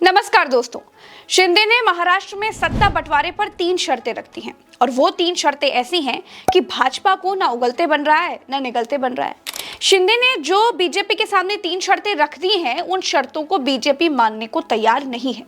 नमस्कार दोस्तों। शिंदे ने महाराष्ट्र में सत्ता बंटवारे पर 3 शर्तें रखती हैं और वो 3 शर्तें ऐसी हैं कि भाजपा को ना उगलते बन रहा है ना निगलते बन रहा है। शिंदे ने जो बीजेपी के सामने 3 शर्तें रख दी हैं, उन शर्तों को बीजेपी मानने को तैयार नहीं है।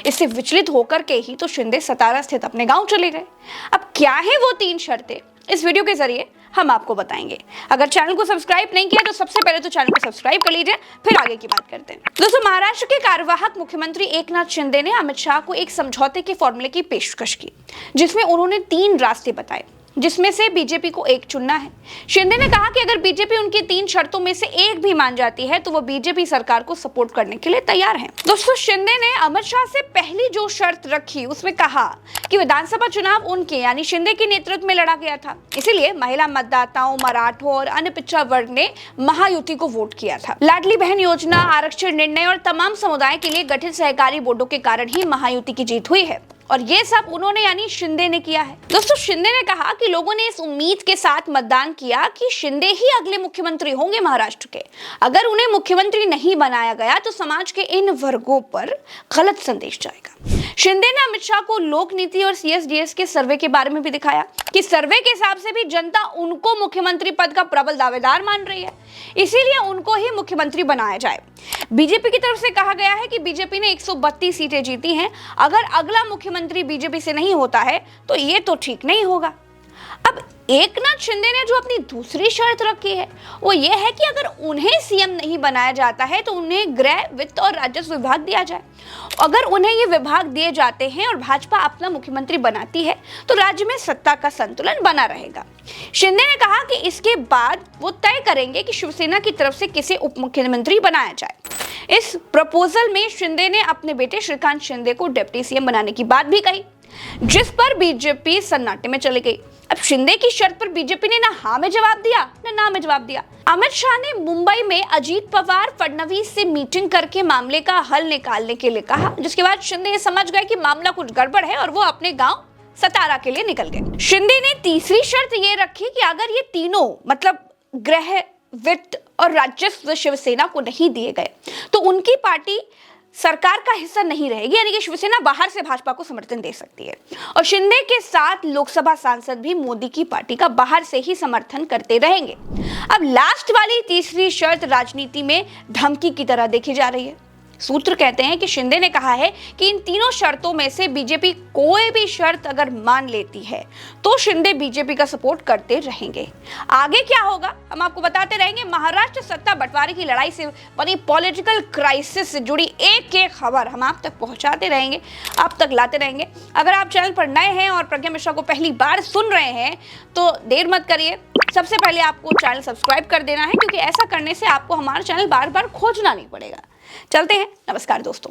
इससे विचलित होकर के ही तो शिंदे सतारा स्थित अपने गांव चले गए। अब क्या है वो 3 शर्तें, इस वीडियो के जरिए हम आपको बताएंगे। अगर चैनल को सब्सक्राइब नहीं किया तो सबसे पहले तो चैनल को सब्सक्राइब कर लीजिए, फिर आगे की बात करते हैं। दोस्तों, महाराष्ट्र के कार्यवाहक मुख्यमंत्री एकनाथ शिंदे ने अमित शाह को एक समझौते के फॉर्मूले की पेशकश की, जिसमें उन्होंने 3 रास्ते बताए, जिसमें से बीजेपी को एक चुनना है। शिंदे ने कहा कि अगर बीजेपी उनकी 3 शर्तों में से एक भी मान जाती है तो वो बीजेपी सरकार को सपोर्ट करने के लिए तैयार हैं। दोस्तों, शिंदे ने अमित शाह से पहली जो शर्त रखी उसमें कहा कि विधानसभा चुनाव उनके यानी शिंदे के नेतृत्व में लड़ा गया था, इसीलिए महिला मतदाताओं, मराठों और अन्य पिछड़ा वर्ग ने महायुति को वोट किया था। लाडली बहन योजना, आरक्षण निर्णय और तमाम समुदाय के लिए गठित सहकारी बोर्डों के कारण ही महायुति की जीत हुई है और ये सब उन्होंने यानी शिंदे ने किया है। दोस्तों, शिंदे ने कहा कि लोगों ने इस उम्मीद के साथ मतदान किया कि शिंदे ही अगले मुख्यमंत्री होंगे महाराष्ट्र के। अगर उन्हें मुख्यमंत्री नहीं बनाया गया तो समाज के इन वर्गों पर गलत संदेश जाएगा। शिंदे ने अमित शाह को लोक नीति और सीएसडीएस के सर्वे के बारे में भी दिखाया कि सर्वे के हिसाब से भी जनता उनको मुख्यमंत्री पद का प्रबल दावेदार मान रही है, इसीलिए उनको ही मुख्यमंत्री बनाया जाए। बीजेपी की तरफ से कहा गया है कि बीजेपी ने 132 सीटें जीती हैं। अगर अगला मुख्यमंत्री बीजेपी से नहीं होता है तो ये तो ठीक नहीं होगा। अब एकनाथ शिंदे ने जो अपनी दूसरी शर्त रखी है वो ये है कि अगर उन्हें सीएम नहीं बनाया जाता है तो उन्हें गृह, वित्त और राजस्व विभाग दिया जाए। अगर उन्हें ये विभाग दिए जाते हैं और भाजपा अपना मुख्यमंत्री बनाती है तो राज्य में सत्ता का संतुलन बना रहेगा। शिंदे ने कहा कि इसके बाद वो तय करेंगे कि शिवसेना की तरफ से किसे उप मुख्यमंत्री बनाया जाए। इस प्रपोजल में शिंदे ने अपने बेटे श्रीकांत शिंदे को डिप्टी सीएम बनाने की बात भी कही, जिस पर बीजेपी सन्नाटे में चली गई। अब शिंदे की शर्त पर बीजेपी ने ना हाँ में जवाब दिया ना में जवाब दिया। अमित शाह ने मुंबई में अजीत पवार, फडणवीस से मीटिंग करके मामले का हल निकालने के लिए कहा, जिसके बाद शिंदे ये समझ गए कि मामला कुछ गड़बड़ है और वो अपने गांव सतारा के लिए निकल गए। शिंदे ने तीसरी शर्त ये रखी कि अगर ये तीनों मतलब गृह, वित्त और राजस्व शिवसेना को नहीं दिए गए तो उनकी पार्टी सरकार का हिस्सा नहीं रहेगी, यानी कि शिवसेना बाहर से भाजपा को समर्थन दे सकती है और शिंदे के साथ लोकसभा सांसद भी मोदी की पार्टी का बाहर से ही समर्थन करते रहेंगे। अब लास्ट वाली तीसरी शर्त राजनीति में धमकी की तरह देखी जा रही है। सूत्र कहते हैं कि शिंदे ने कहा है कि इन तीनों शर्तों में से बीजेपी कोई भी शर्त अगर मान लेती है तो शिंदे बीजेपी का सपोर्ट करते रहेंगे। आगे क्या होगा हम आपको बताते रहेंगे। महाराष्ट्र सत्ता बंटवारे की लड़ाई से बनी पॉलिटिकल क्राइसिस से जुड़ी एक एक खबर हम आप तक पहुंचाते रहेंगे, आप तक लाते रहेंगे। अगर आप चैनल पर नए हैं और प्रज्ञा मिश्रा को पहली बार सुन रहे हैं तो देर मत करिए, सबसे पहले आपको चैनल सब्सक्राइब कर देना है, क्योंकि ऐसा करने से आपको हमारा चैनल बार बार खोजना नहीं पड़ेगा। चलते हैं। नमस्कार दोस्तों।